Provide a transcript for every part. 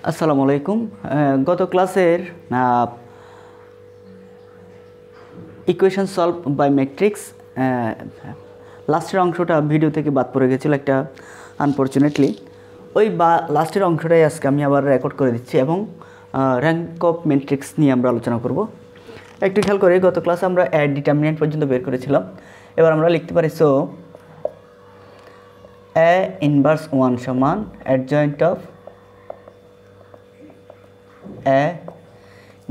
আসসালামু আলাইকুম। গত ক্লাসের ইকুয়েশন সলভ বাই ম্যাট্রিক্স লাস্টের অংশটা ভিডিও থেকে বাদ পড়ে গেছিলো একটা আনফরচুনেটলি। ওই লাস্টের অংশটাই আজকে আমি আবার রেকর্ড করে দিচ্ছি এবং র্যাঙ্ক অফ ম্যাট্রিক্স নিয়ে আমরা আলোচনা করব। একটু খেয়াল করে, গত ক্লাসে আমরা অ্যাড ডিটারমিনেন্ট পর্যন্ত বের করেছিলাম। এবার আমরা লিখতে পারি সো এ ইনভার্স 1 সমান adjoint of A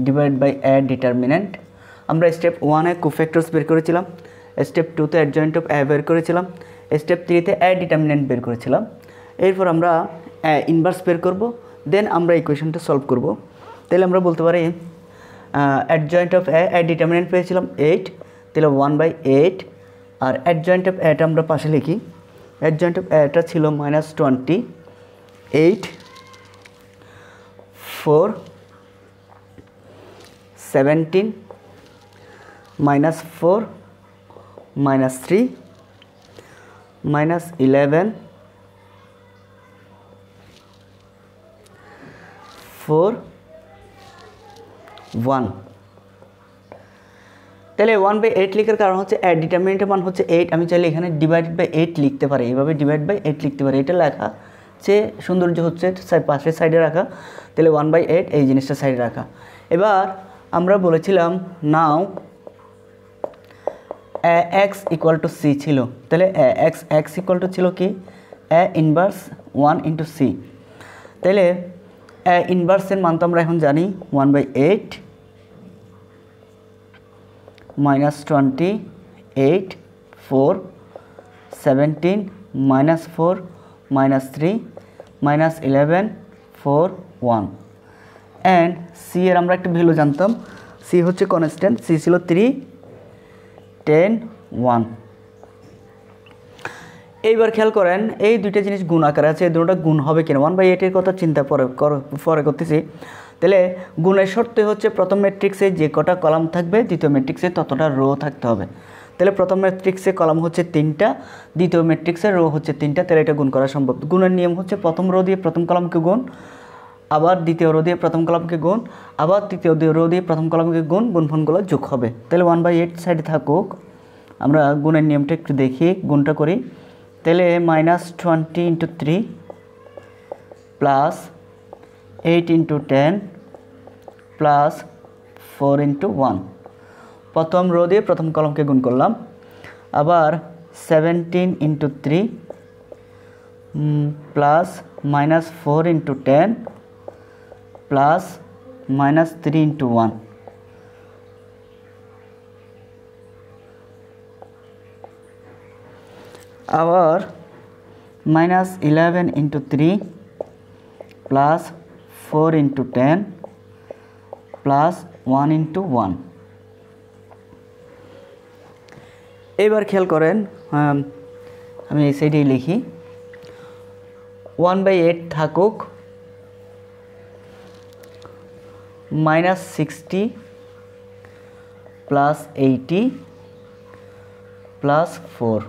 divide by A determinant. আমরা স্টেপ 1-এ কোফ্যাক্টরস বের করেছিলাম, স্টেপ 2-তে অ্যাডজয়েন্ট অফ এ বের করেছিলাম, স্টেপ 3-তে এ ডিটারমিনেন্ট বের করেছিলাম। এরপর আমরা এ ইনভার্স বের করব, দেন আমরা ইকুয়েশনটা সলভ করব। তাহলে আমরা বলতে পারি অ্যাডজয়েন্ট অফ এ ডিটারমিনেন্ট পেয়েছিলাম 8, তাহলে 1/8। আর অ্যাডজয়েন্ট অফ এটা আমরা পাশে লিখি, অ্যাডজয়েন্ট অফ এটা ছিল -20, 8, 4, 17, -4, -3, -11, 4, 1। তাহলে 1/8 লেখার কারণ হচ্ছে ডিটারমিনেন্টের মান হচ্ছে 8। আমি চাইলে এখানে ডিভাইডেড বাই 8 লিখতে পারি, এইভাবে ডিভাইড বাই 8 লিখতে পারি। এটা লেখা যে সৌন্দর্য হচ্ছে পাশের সাইডে রাখা, তাহলে 1/8 এই জিনিসটা সাইডে রাখা। এবার আমরা বলেছিলাম নাও এক্স ইকুয়াল টু সি ছিল, তাহলে এক্স ইকুয়াল টু ছিল কি এ ইনভার্স 1 ইন্টু সি। তাহলে এ ইনভার্সের মান তো আমরা এখন জানি 1/8 -20, 8, 4, 17, -4, -3, -11, 4, 1। অ্যান্ড সি এর আমরা একটা ভ্যালু জানতাম, সি হচ্ছে কনস্ট্যান্ট, সি ছিল 3, 10, 1। এইবার খেয়াল করেন, এই দুইটা জিনিস গুণ আকারে আছে, এই দুটোটা গুণ হবে কিনা 1/8-এর কথা চিন্তা পরে করতেছি। তাহলে গুণের শর্তে হচ্ছে প্রথম ম্যাট্রিক্সে যে কটা কলাম থাকবে দ্বিতীয় ম্যাট্রিক্সে ততটা রো থাকতে হবে। তাহলে প্রথম ম্যাট্রিক্সে কলাম হচ্ছে 3টা, দ্বিতীয় ম্যাট্রিক্সের রো হচ্ছে 3টা, তাহলে এটা গুণ করা সম্ভব। গুণের নিয়ম হচ্ছে প্রথম রো দিয়ে প্রথম কলামকে গুণ, আবার দ্বিতীয় রো দিয়ে প্রথম কলামকে গুণ, আবার তৃতীয় রো দিয়ে প্রথম কলামকে গুণ, গুণফলগুলো যোগ হবে। তাহলে 1/8 সাইডে থাকুক। আমরা গুণের নিয়মটা একটু দেখি, গুণটা করি। তাহলে -20 × 3 প্লাস 8 × 10 প্লাস 4 × 1। প্রথম রো দিয়ে প্রথম কলামকে গুণ করলাম। আবার 17 × 3 প্লাস -4 × 10 প্লাস -3 × 1। আবার -11 × 3 প্লাস 4 × 10 প্লাস 1 × 1। এবার খেয়াল করেন, আমি এই সাইডেই লিখি 1/8 থাকুক, -60 প্লাস 80 প্লাস 4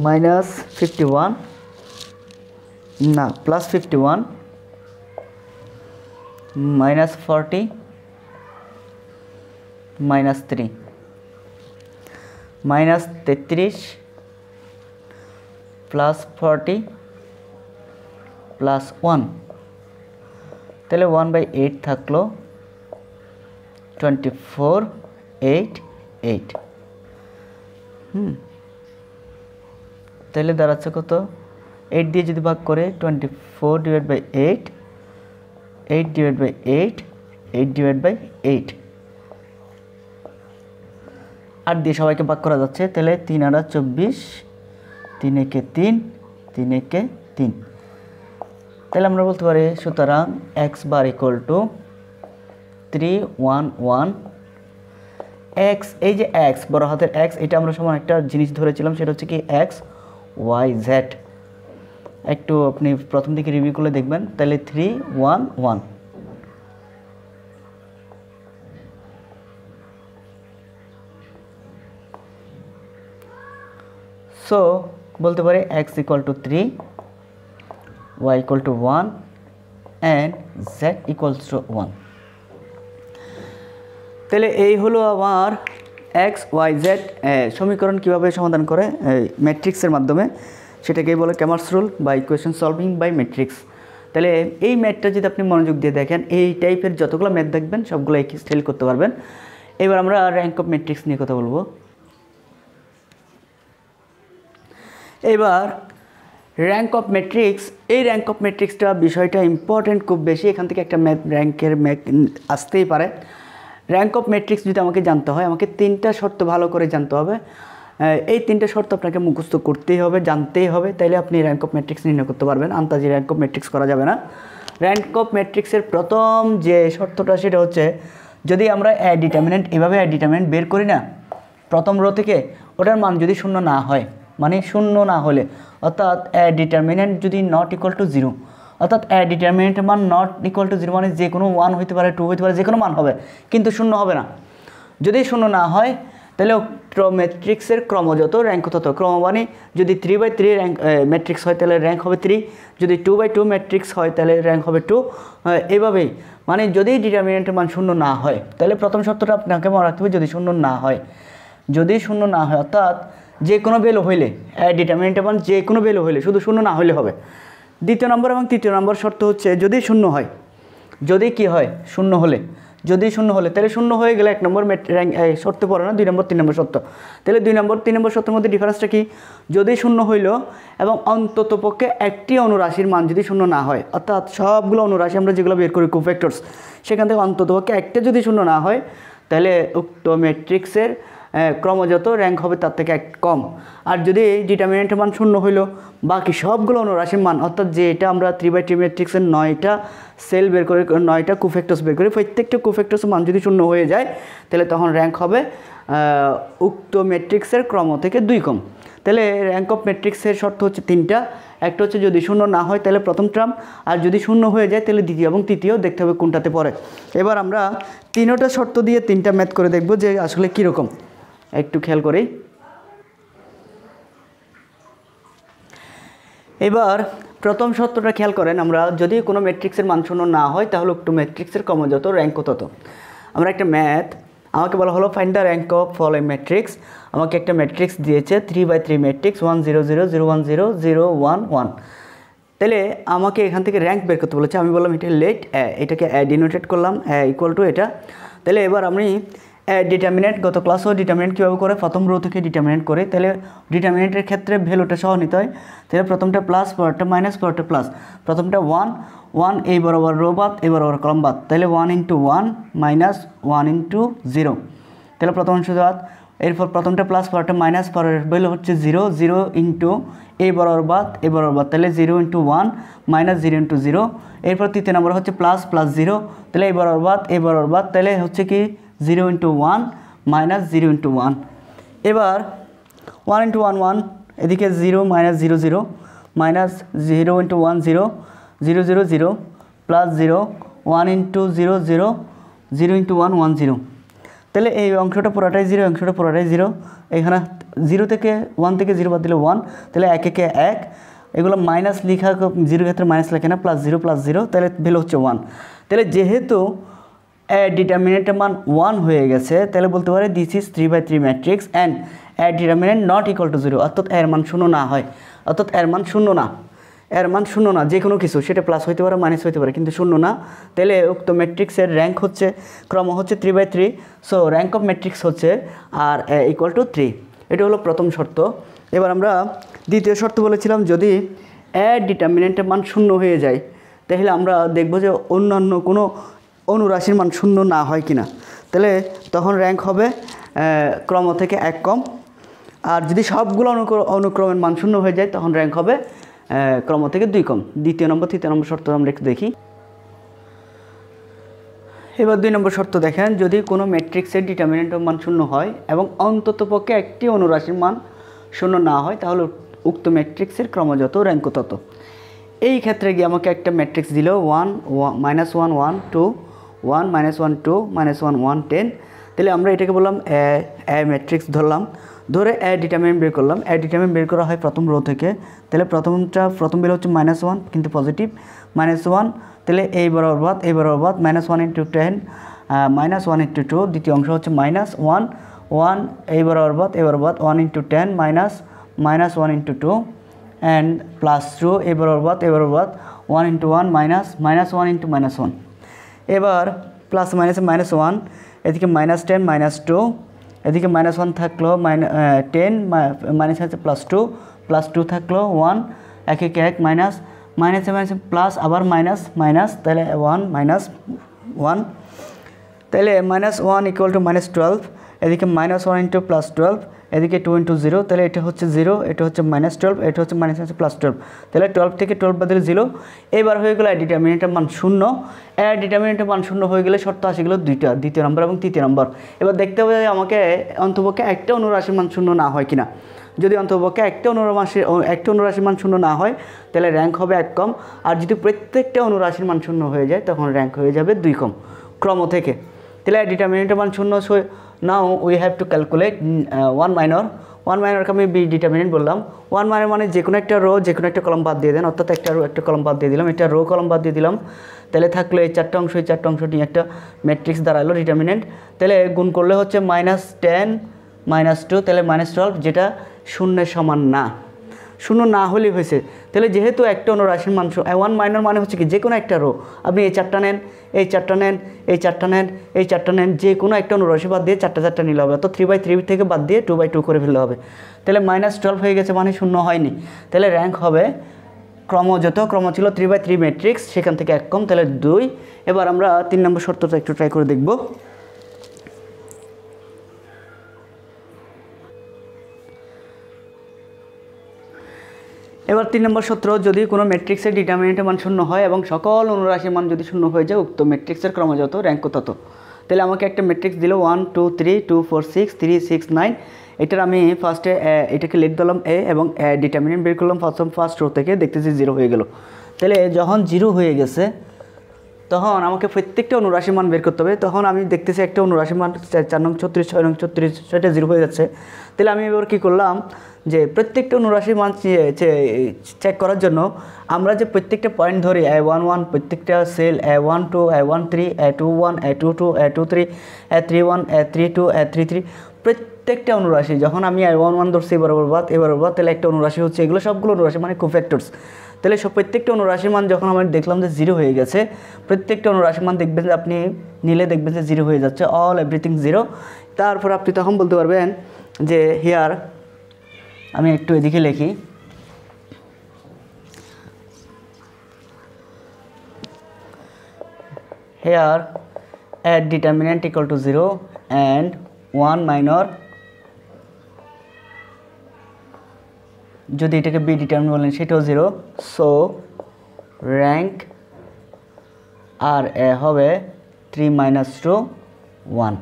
-51 না প্লাস 51 -40 -3 -33 প্লাস 40 প্লাস 1। তাহলে 1/8 থাকলো 24, 8, 8। তাহলে দাঁড়াচ্ছে কত? 8 দিয়ে যদি ভাগ করে 24/8, 8/8, 8/8। 8 দিয়ে সবাইকে ভাগ করা যাচ্ছে, তাহলে 3 আর 24, 3 একে 3, 3 একে 3। তাহলে আমরা বলতে পারি সুতরাং x bar equal to 3, 1, 1। X, এই যে এক্স বড় হাতের এক্স, এটা আমরা সমান একটা জিনিস ধরেছিলাম, সেটা হচ্ছে কি এক্স ওয়াই জেড। একটু আপনি প্রথম দিকে রিভিউ করলে দেখবেন। তাহলে 3, 1, 1। সো বলতে পারি x equal to 3, y equal to 1 and z equals to 1। তাহলে এই হলো আমার এক্স ওয়াই জেড সমীকরণ কীভাবে সমাধান করে ম্যাট্রিক্সের মাধ্যমে, সেটাকেই বলে ক্যামার্স রুল বা ইকুয়েশন সলভিং বাই ম্যাট্রিক্স। তাহলে এই ম্যাথটা যদি আপনি মনোযোগ দিয়ে দেখেন, এই টাইপের যতগুলো ম্যাথ দেখবেন সবগুলো একই স্টাইল করতে পারবেন। এবার আমরা র্যাঙ্ক অফ ম্যাট্রিক্স নিয়ে কথা বলবো। এবার র্যাঙ্ক অফ ম্যাট্রিক্স, এই র্যাঙ্ক অফ ম্যাট্রিক্সটা বিষয়টা ইম্পর্টেন্ট খুব বেশি, এখান থেকে একটা ম্যাথ র্যাঙ্কের ম্যাথ আসতেই পারে। র্যাঙ্ক অফ ম্যাট্রিক্স যদি আমাকে জানতে হয়, আমাকে 3টা শর্ত ভালো করে জানতে হবে। এই 3টা শর্ত আপনাকে মুখস্থ করতেই হবে, জানতেই হবে, তাইলে আপনি র্যাঙ্ক অফ ম্যাট্রিক্স নির্ণয় করতে পারবেন। আন্তাজি র্যাঙ্ক অফ ম্যাট্রিক্স করা যাবে না। র্যাঙ্ক অফ ম্যাট্রিক্সের প্রথম যে শর্তটা সেটা হচ্ছে, যদি আমরা ডিটারমিনেন্ট এভাবে ডিটারমিনেন্ট বের করি না প্রথম রো থেকে, ওটার মান যদি শূন্য না হয়, মানে শূন্য না হলে, অর্থাৎ ডিটারমিনেন্ট যদি নট ইকুয়াল টু 0, অর্থাৎ ডিটারমিনেন্টের মান নট ইকুয়াল টু 0 মানে যে কোনো 1 হতে পারে, 2 হতে পারে, যে কোনো মান হবে, কিন্তু শূন্য হবে না। যদি শূন্য না হয় তাহলে ম্যাট্রিক্সের ক্রমযত র্যাঙ্ক তত। ক্রম মানে যদি 3/3 র্যাঙ্ক ম্যাট্রিক্স হয় তাহলে র্যাঙ্ক হবে 3, যদি 2/2 ম্যাট্রিক্স হয় তাহলে র্যাঙ্ক হবে 2। এভাবেই মানে যদি ডিটারমিনেন্টের মান শূন্য না হয়, তাহলে প্রথম শর্তটা আপনাকে মনে রাখতে হবে, যদি শূন্য না হয়, যদি শূন্য না হয় অর্থাৎ যে কোনো ভ্যালু হইলে, ডিটারমিনেন্টের মান যে কোনো ভ্যালু হইলে, শুধু শূন্য না হইলে হবে। দ্বিতীয় নম্বর এবং তৃতীয় নম্বর শর্ত হচ্ছে, যদি শূন্য হয়, যদি কি হয় শূন্য হলে, যদি শূন্য হলে, তাহলে শূন্য হয়ে গেলে 1 নম্বর র্যাঙ্ক শর্তে পড়ে না, 2 নম্বর 3 নম্বর শর্ত। তাহলে 2 নম্বর 3 নম্বর শর্তের মধ্যে ডিফারেন্সটা কি, যদি শূন্য হইল এবং অন্তত পক্ষে একটি অনুরাশির মান যদি শূন্য না হয়, অর্থাৎ সবগুলো অনুরাশি আমরা যেগুলো বের করি কোফ্যাক্টরস, সেখান থেকে অন্তত পক্ষে একটা যদি শূন্য না হয়, তাহলে উক্ত ম্যাট্রিক্সের ক্রমযত র্যাঙ্ক হবে তার থেকে 1 কম। আর যদি ডিটারমিনেন্টের মান শূন্য হইল, বাকি সবগুলো অনুরাশির মান, অর্থাৎ যে এটা আমরা 3/3 ম্যাট্রিক্সের 9টা সেল বের করে, 9টা কোফ্যাক্টরস বের করি, প্রত্যেকটা কোফ্যাক্টরসের মান যদি শূন্য হয়ে যায়, তাহলে তখন র্যাঙ্ক হবে উক্ত ম্যাট্রিক্সের ক্রম থেকে 2 কম। তাহলে র্যাঙ্ক অফ ম্যাট্রিক্সের শর্ত হচ্ছে 3টা। একটা হচ্ছে যদি শূন্য না হয় তাহলে প্রথম টার্ম, আর যদি শূন্য হয়ে যায় তাহলে দ্বিতীয় এবং তৃতীয়, দেখতে হবে কোনটাতে পড়ে। এবার আমরা 3টা শর্ত দিয়ে 3টা ম্যাথ করে দেখব যে আসলে কীরকম, একটু খেয়াল করি। এবার প্রথম শর্তটা খেয়াল করেন, আমরা যদি কোনো ম্যাট্রিক্সের মান শূন্য না হয় তাহলে উক্ত ম্যাট্রিক্সের ক্রমযত র্যাঙ্ক তত। আমরা একটা ম্যাথ, আমাকে বলা হলো find the rank of following matrix. আমাকে একটা ম্যাট্রিক্স দিয়েছে 3/3 ম্যাট্রিক্স 1 0 0 0 1 0 0 1 1। তাহলে আমাকে এখান থেকে র্যাঙ্ক বের করতে বলেছে। আমি বললাম এটা লেট, এটাকে ডিনোটেট করলাম ইকুয়াল টু এটা। তাহলে এবার আমি ডিটারমিনেন্ট, গত ক্লাসও ডিটারমিনেন্ট কীভাবে করে, প্রথম রো থেকে ডিটারমিনেন্ট করে। তাহলে ডিটারমিনেন্টের ক্ষেত্রে ভ্যালুটা সহ নিতে হয়। তাহলে প্রথমটা প্লাস, পরেরটা মাইনাস, পরেরটা প্লাস। প্রথমটা 1 1 এই বরাবর রো বাদ, এই বরাবর কলম বাদ। তাহলে 1 × 1 মাইনাস 1 × 0। তাহলে প্রথম অংশ বাদ, এরপর প্রথমটা প্লাস, পরেরটা মাইনাস, পরের ভ্যালু হচ্ছে 0 0 × এই বরাবর বাদ, এই বরাবর বাদ। তাহলে 0 × 1 মাইনাস 0 × 0। এরপর তৃতীয় নম্বর হচ্ছে প্লাস প্লাস 0, তাহলে এই বরাবর বাদ, এই বরাবর বাদ। তাহলে হচ্ছে কি 0 × 1 মাইনাস 0 × 1। এবার 1 × 1 1, এদিকে 0 মাইনাস 0 0 মাইনাস 0 × 1 0 0 0 0 প্লাস 0 1 × 0 0 0 × 1 1 0। তাহলে এই অংশটা পুরোটাই 0, অংশটা পুরোটাই 0। এখানে 0 থেকে 1 থেকে 0 বাদ দিলে 1, তাহলে 1 1 1। এগুলো মাইনাস লেখা, 0 ক্ষেত্রে মাইনাস লেখে না, প্লাস 0 প্লাস 0, তাহলে ভ্যালু হচ্ছে 1। তাহলে যেহেতু ডিটারমিনেন্টের মান 1 হয়ে গেছে, তাহলে বলতে পারে this is 3/3 matrix and determinant not equal to 0, অর্থাৎ এর মান শূন্য না হয়, অর্থাৎ এর মান শূন্য না, এর মান শূন্য না, যে কোনো কিছু, সেটা প্লাস হইতে পারে মাইনাস হইতে পারে, কিন্তু শূন্য না। তাহলে উক্ত ম্যাট্রিক্সের র্যাঙ্ক হচ্ছে, ক্রম হচ্ছে 3/3। সো র্যাঙ্ক অফ ম্যাট্রিক্স হচ্ছে আর ইকুয়াল টু 3। এটা হলো প্রথম শর্ত। এবার আমরা দ্বিতীয় শর্ত বলেছিলাম, যদি ডিটারমিনেন্টের মান শূন্য হয়ে যায়, তাহলে আমরা দেখব যে অন্যান্য কোনো অনুরাশির মান শূন্য না হয় কিনা, তাহলে তখন র্যাঙ্ক হবে ক্রম থেকে 1 কম। আর যদি সবগুলো অনুক্রমের মান শূন্য হয়ে যায়, তখন র্যাঙ্ক হবে ক্রম থেকে 2 কম। দ্বিতীয় নম্বর, তৃতীয় নম্বর শর্ত আমরা একটু দেখি। এবার 2 নম্বর শর্ত দেখেন, যদি কোনো ম্যাট্রিক্সের ডিটারমিনেন্টের মান শূন্য হয় এবং অন্ততপক্ষে একটি অনুরাশির মান শূন্য না হয়, তাহলে উক্ত ম্যাট্রিক্সের ক্রমযত র্যাঙ্ক তত। এই ক্ষেত্রে গিয়ে আমাকে একটা ম্যাট্রিক্স দিল 1 -1 1 2 1 -1 2 -1 1 10। তাহলে আমরা এটাকে বললাম এ ম্যাট্রিক্স ধরলাম। ধরে এ ডিটারমিনেন্ট বের করলাম, এ ডিটারমিনেন্ট বের করা হয় প্রথম রো থেকে, তাহলে প্রথম বের হচ্ছে -1 কিন্তু পজিটিভ -1, তাহলে এই বরাবর -1 ইন্টু 10 -1 ইন্টু 2, দ্বিতীয় অংশ হচ্ছে -1 এই বরাবর 1 ইন্টু 10 -1 ইন্টু 2 অ্যান্ড +2 এই বরাবর 1 ইন্টু 1 -1 ইন্টু -1, এবার প্লাস মাইনাসে -1, এদিকে -10 -2, এদিকে -1 থাকলো 10 মাইনাস আছে +2 থাকলো 1, একে 1 মাইনাসে প্লাস আবার মাইনাস, তাহলে 1 -1, তাহলে -1 ইকুয়াল টু -12, এদিকে -1 ইন্টু +12, এদিকে 2 ইন্টু 0, তাহলে এটা হচ্ছে 0, এটা হচ্ছে -12, এটা হচ্ছে +12, তাহলে 12 থেকে 12 বাদ দিলে 0। এবার হয়ে গেল ডিটারমিনেন্টের মান 0। ডিটারমিনেন্টের মান 0 হয়ে গেলে শর্ত আসে গেলো দুইটা, দ্বিতীয় নম্বর এবং তৃতীয় নম্বর। এবার দেখতে হবে আমাকে অন্তপক্ষে একটা অনুরাশির মান 0 না হয় কিনা। যদি অন্তপক্ষে একটা অনুরাশির মান 0 না হয় তাহলে র্যাঙ্ক হবে 1 কম, আর যদি প্রত্যেকটা অনুরাশির মান 0 হয়ে যায় তখন র্যাঙ্ক হয়ে যাবে 2 কম ক্রম থেকে। তাহলে ডিটারমিনেন্টের মান 0, now we have to calculate 1 মাইনরকে আমি বি ডিটারমিনেন্ট বললাম। 1 মাইনর মানে যে কোনো একটা রো যে কোনো একটা কলম বাদ দিয়ে দেন, অর্থাৎ একটা রো একটা কলম বাদ দিয়ে দিলাম, এটা রো কলম বাদ দিয়ে দিলাম, তাহলে থাকলো এই 4টা অংশ, এই 4টা অংশ নিয়ে একটা ম্যাট্রিক্স দাঁড়ালো ডিটারমিনেন্ট। তাহলে গুণ করলে হচ্ছে -10 -2, তাহলে -12, যেটা 0-এর সমান না, 0 না হলেই হয়েছে। তাহলে যেহেতু একটা অনুরাশির মান 1 মাইনর মানে হচ্ছে কি যে কোনো একটা রো, আপনি এই 4টা নেন, এই 4টা নেন, এই 4টা নেন, এই 4টা নেন, যে কোনো একটা অনুরাশি বাদ দিয়ে 4টা নিলে হবে, তো 3/3 থেকে বাদ দিয়ে 2/2 করে ফেললে হবে। তাহলে -12 হয়ে গেছে মানে 0 হয়নি, তাহলে র্যাঙ্ক হবে ক্রম ছিল 3/3 ম্যাট্রিক্স, সেখান থেকে 1 কম, তাহলে 2। এবার আমরা 3 নম্বর শর্তটা একটু ট্রাই করে দেখব। এবার 3 নম্বর সূত্র, যদি কোনো ম্যাট্রিক্সের ডিটারমিনেন্টের মান 0 হয় এবং সকল অনুরাশির মান যদি 0 হয়ে যায়, উক্ত ম্যাট্রিক্সের ক্রম যত র্যাঙ্ক তত। তাহলে আমাকে একটা ম্যাট্রিক্স দিল 1 2 3 2 4 6 3 6 9, এটার আমি ফার্স্টে এটাকে লিখ দিলাম এ, এবং ডিটারমিনেন্ট বের করলাম ফার্স্ট রো থেকে, দেখতেছি 0 হয়ে গেল। তাহলে যখন 0 হয়ে গেছে তখন আমাকে প্রত্যেকটা অনুরাশির মান বের করতে হবে। তখন আমি দেখতেছি একটা অনুরাশির মান 4 নং 36, 6 নং 36, 6টা 0 হয়ে যাচ্ছে। তাহলে আমি এবার কী করলাম, যে প্রত্যেকটা অনুরাশির মান চেক করার জন্য আমরা যে প্রত্যেকটা পয়েন্ট ধরি A11, প্রত্যেকটা sell A12, A13, A21, A22, A23, A31, A32, A33, প্রত্যেকটা অনুরাশি যখন আমি A11 ধরছি এবার তাহলে একটা অনুরাশি হচ্ছে, এগুলো সবগুলো অনুরাশি মানে কোফ্যাক্টরস। তাহলে প্রত্যেকটা অনুরাশির মান যখন আমি দেখলাম যে 0 হয়ে গেছে, প্রত্যেকটা অনুরাশির মান দেখবেন যে আপনি নিলে দেখবেন যে 0 হয়ে যাচ্ছে, এভরিথিং 0। তারপর আপনি তখন বলতে পারবেন যে হিয়ার, আমি একটু এদিকে লিখি, here at determinant equal to 0 and 1 minor, যদি এটাকে বি ডিটারমিনেন্ট বলেন সেটাও 0, সো র্যাঙ্ক আর এ হবে 3 - 2 1।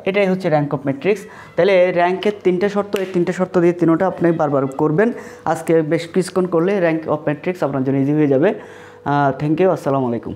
এটাই হচ্ছে র্যাঙ্ক অফ ম্যাট্রিক্স। তাহলে র্যাঙ্কের 3টা শর্ত, এই 3টা শর্ত দিয়ে 3টা আপনি বারবার করবেন। আজকে বেশ কিছুক্ষণ করলে র্যাঙ্ক অফ ম্যাট্রিক্স আপনার জন্য ইজি হয়ে যাবে। থ্যাংক ইউ, আসসালামু আলাইকুম।